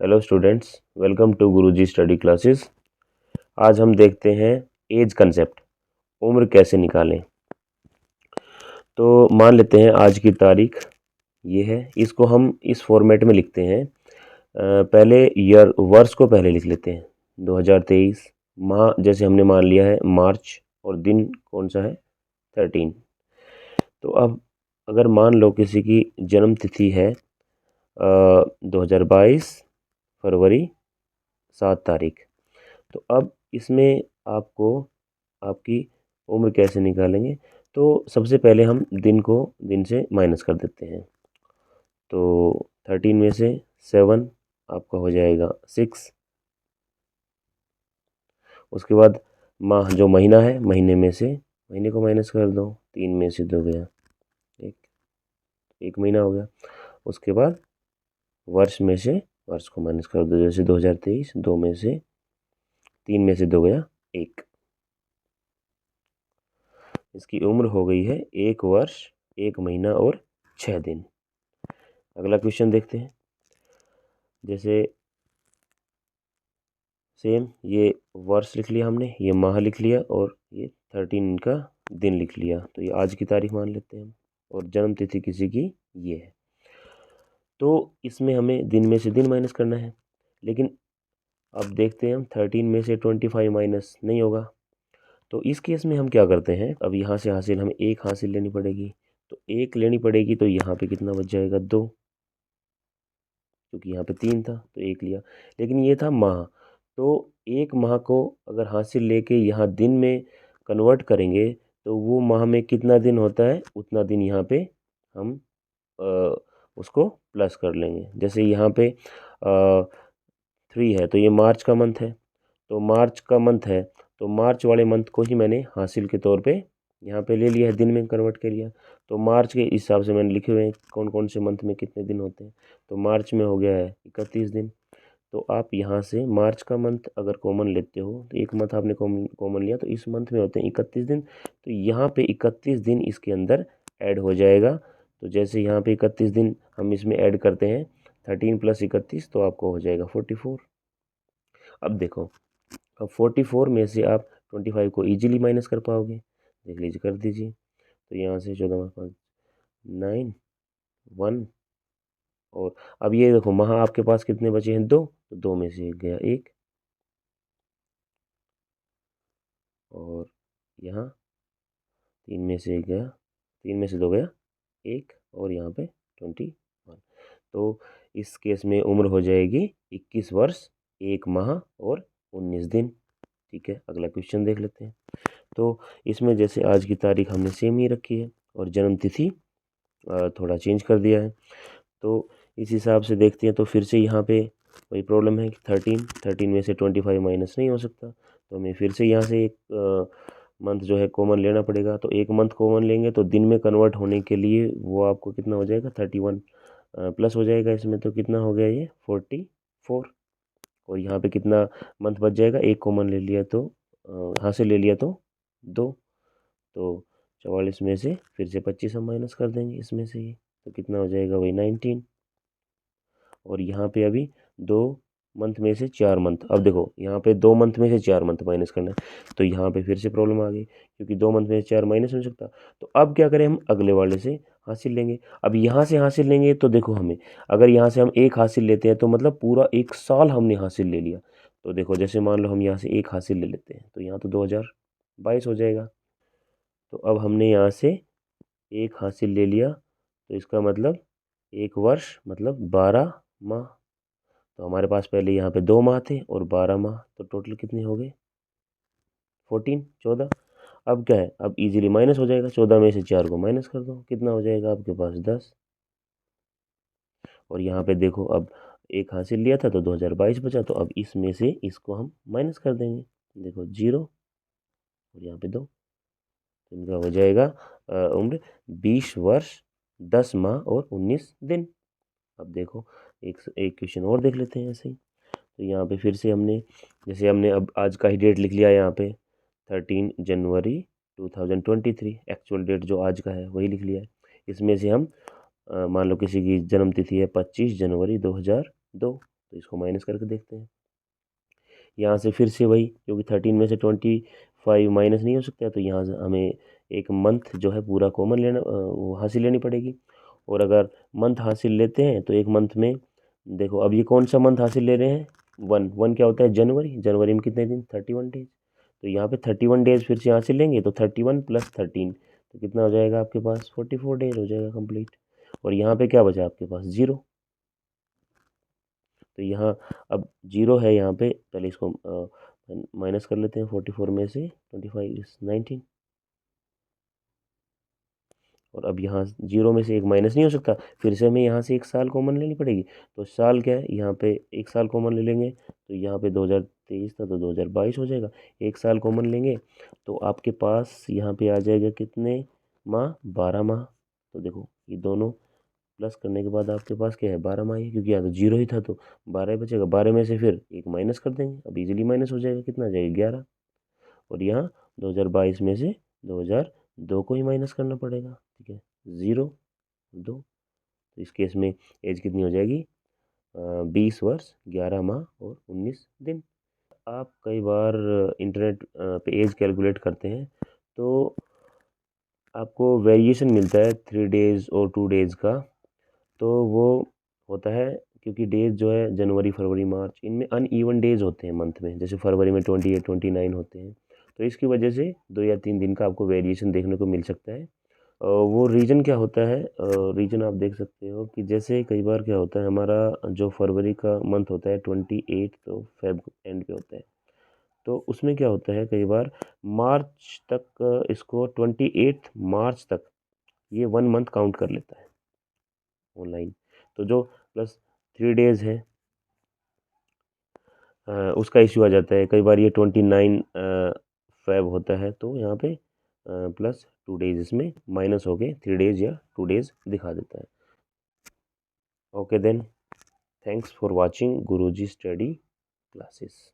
Hello students, welcome to Guruji study classes. आज हम देखते हैं एज कंसेप्ट, उम्र कैसे निकालें। तो मान लेते हैं आज की तारीख ये है, इसको हम इस फॉर्मेट में लिखते हैं। पहले ईयर वर्ष को पहले लिख लेते हैं 2023। माह जैसे हमने मान लिया है मार्च, और दिन कौन सा है 13। तो अब अगर मान लो किसी की जन्म तिथि है 2022 फरवरी 7 तारीख। तो अब इसमें आपको आपकी उम्र कैसे निकालेंगे। तो सबसे पहले हम दिन से माइनस कर देते हैं। तो 13 में से 7 आपका हो जाएगा 6। उसके बाद माह जो महीना है, महीने में से महीने को माइनस कर दो। 3 में से 2 गया, एक महीना हो गया। उसके बाद वर्ष में से वर्ष को माइनस कर दो, जैसे 2023, 2 में से 3 में से 2 गया, 1। इसकी उम्र हो गई है 1 वर्ष 1 महीना और 6 दिन। अगला क्वेश्चन देखते हैं। जैसे सेम ये वर्ष लिख लिया हमने, ये माह लिख लिया, और ये 13 का दिन लिख लिया। तो ये आज की तारीख मान लेते हैं हम, और जन्म तिथि किसी की ये है। तो इसमें हमें दिन में से दिन माइनस करना है, लेकिन अब देखते हैं हम 13 में से 25 माइनस नहीं होगा। तो इस केस में हम क्या करते हैं, अब यहाँ से हासिल हमें 1 हासिल लेनी पड़ेगी। तो 1 लेनी पड़ेगी, तो यहाँ पे कितना बच जाएगा 2, क्योंकि यहाँ पे 3 था तो 1 लिया। लेकिन ये था माह, तो 1 माह को अगर हासिल लेके यहाँ दिन में कन्वर्ट करेंगे तो वो माह में कितना दिन होता है उतना दिन यहाँ पे हम उसको प्लस कर लेंगे। जैसे यहाँ पे 3 है तो ये मार्च का मंथ है, तो मार्च का मंथ है तो मार्च वाले मंथ को ही मैंने हासिल के तौर पे यहाँ पे ले लिया है, दिन में कन्वर्ट कर लिया। तो मार्च के हिसाब से मैंने लिखे हुए हैं कौन कौन से मंथ में कितने दिन होते हैं। तो मार्च में हो गया है 31 दिन। तो आप यहाँ से मार्च का मंथ अगर कॉमन लेते हो, तो एक मंथ आपने कॉमन लिया, तो इस मंथ में होते हैं 31 दिन। तो यहाँ पे 31 दिन इसके अंदर ऐड हो जाएगा। तो जैसे यहाँ पे 31 दिन हम इसमें ऐड करते हैं, 13 + 31, तो आपको हो जाएगा 44। अब देखो, अब 44 में से आप 25 को ईजिली माइनस कर पाओगे। देख लीजिए, कर दीजिए। तो यहाँ से 14 5 9 1, और अब ये देखो माह आपके पास कितने बचे हैं 2, तो 2 में से 1 गया 1, और यहाँ 3 में से 1 गया, 3 में से 2 गया 1, और यहाँ पे 21। तो इस केस में उम्र हो जाएगी 21 वर्ष 1 माह और 19 दिन। ठीक है, अगला क्वेश्चन देख लेते हैं। तो इसमें जैसे आज की तारीख हमने सेम ही रखी है, और जन्म तिथि थोड़ा चेंज कर दिया है। तो इस हिसाब से देखते हैं, तो फिर से यहाँ पे वही प्रॉब्लम है कि 13 में से 25 माइनस नहीं हो सकता। तो हमें फिर से यहाँ से एक मंथ जो है कॉमन लेना पड़ेगा। तो एक मंथ कॉमन लेंगे तो दिन में कन्वर्ट होने के लिए वो आपको कितना हो जाएगा 31 प्लस हो जाएगा इसमें। तो कितना हो गया ये 44, और यहाँ पे कितना मंथ बच जाएगा, एक कॉमन ले लिया तो हासिल ले लिया तो 2। तो 44 में से फिर से 25 हम माइनस कर देंगे इसमें से ही, तो कितना हो जाएगा वही 19। और यहाँ पे अभी 2 मंथ में से 4 मंथ, अब देखो यहाँ पे 2 मंथ में से 4 मंथ माइनस करना है। तो यहाँ पे फिर से प्रॉब्लम आ गई, क्योंकि 2 मंथ में से 4 माइनस हो सकता। तो अब क्या करें, हम अगले वाले से हासिल लेंगे। अब यहाँ से हासिल लेंगे तो देखो, हमें अगर यहाँ से हम 1 हासिल लेते हैं तो मतलब पूरा 1 साल हमने हासिल ले लिया। तो देखो, जैसे मान लो हम यहाँ से 1 हासिल ले लेते हैं, तो यहाँ तो 2022 हो जाएगा। तो अब हमने यहाँ से 1 हासिल ले लिया, तो इसका मतलब 1 वर्ष मतलब 12 माह। तो हमारे पास पहले यहाँ पे 2 माह थे और 12 माह, तो टोटल कितने हो गए 14। अब क्या है, अब इजीली माइनस हो जाएगा। 14 में से 4 को माइनस कर दो, कितना हो जाएगा आपके पास 10। और यहाँ पे देखो, अब 1 हासिल लिया था तो 2022 बचा, तो अब इसमें से इसको हम माइनस कर देंगे। देखो 0 और यहाँ पे 2, तो इनका हो जाएगा उम्र 20 वर्ष 10 माह और 19 दिन। अब देखो, एक क्वेश्चन और देख लेते हैं ऐसे ही। तो यहाँ पे फिर से हमने, जैसे हमने अब आज का ही डेट लिख लिया यहाँ पे 13 जनवरी 2023, एक्चुअल डेट जो आज का है वही लिख लिया है। इसमें से हम मान लो किसी की जन्म तिथि है 25 जनवरी 2002, तो तो इसको माइनस करके देखते हैं। यहाँ से फिर से वही, क्योंकि 13 में से 25 माइनस नहीं हो सकता, तो यहाँ से हमें एक मंथ जो है पूरा कॉमन लेना, वो हासिल लेनी पड़ेगी। और अगर मंथ हासिल लेते हैं तो एक मंथ में देखो, अब ये कौन सा मंथ हासिल ले रहे हैं, वन क्या होता है, जनवरी। जनवरी में कितने दिन, 31 डेज। तो यहाँ पे 31 डेज फिर से हासिल लेंगे, तो 31 + 13 तो कितना हो जाएगा आपके पास, 44 डेज हो जाएगा कंप्लीट। और यहाँ पे क्या बचा आपके पास, 0। तो यहाँ अब 0 है यहाँ पे, पहले इसको माइनस कर लेते हैं। 44 में से 25 इज 19। और अब यहाँ 0 में से एक माइनस नहीं हो सकता, फिर से हमें यहाँ से एक साल कॉमन लेनी पड़ेगी। तो साल क्या है, यहाँ पे एक साल कॉमन ले लेंगे, तो यहाँ पे 2023 था तो 2022 हो जाएगा। एक साल कॉमन लेंगे तो आपके पास यहाँ पे आ जाएगा कितने माह, 12 माह। तो देखो ये दोनों प्लस करने के बाद आपके पास क्या है, 12 माह है, क्योंकि यहाँ तो 0 ही था तो 12 ही बचेगा। 12 में से फिर एक माइनस कर देंगे, अब इजीली माइनस हो जाएगा, कितना आ जाएगा, 11। और यहाँ 2022 में से 2002 को ही माइनस करना पड़ेगा, ठीक है, 0 2। तो इस केस में एज कितनी हो जाएगी, 20 वर्ष 11 माह और 19 दिन। आप कई बार इंटरनेट पे एज कैलकुलेट करते हैं तो आपको वेरिएशन मिलता है 3 डेज़ और 2 डेज़ का। तो वो होता है क्योंकि डेज जो है जनवरी, फरवरी, मार्च, इनमें अनइवन डेज होते हैं मंथ में। जैसे फरवरी में 28, 29 होते हैं, तो इसकी वजह से 2 या 3 दिन का आपको वेरिएशन देखने को मिल सकता है। वो रीज़न क्या होता है, रीज़न आप देख सकते हो कि जैसे कई बार क्या होता है, हमारा जो फरवरी का मंथ होता है 28 तो फेब एंड पे होता है, तो उसमें क्या होता है कई बार मार्च तक, इसको 28 मार्च तक ये 1 मंथ काउंट कर लेता है ऑनलाइन। तो जो प्लस 3 डेज़ है, उसका इश्यू आ जाता है। कई बार ये 29 फेब होता है, तो यहाँ पे प्लस 2 डेज़ इसमें माइनस हो के 3 डेज़ या 2 डेज़ दिखा देता है। Okay then, thanks for watching Guruji study classes.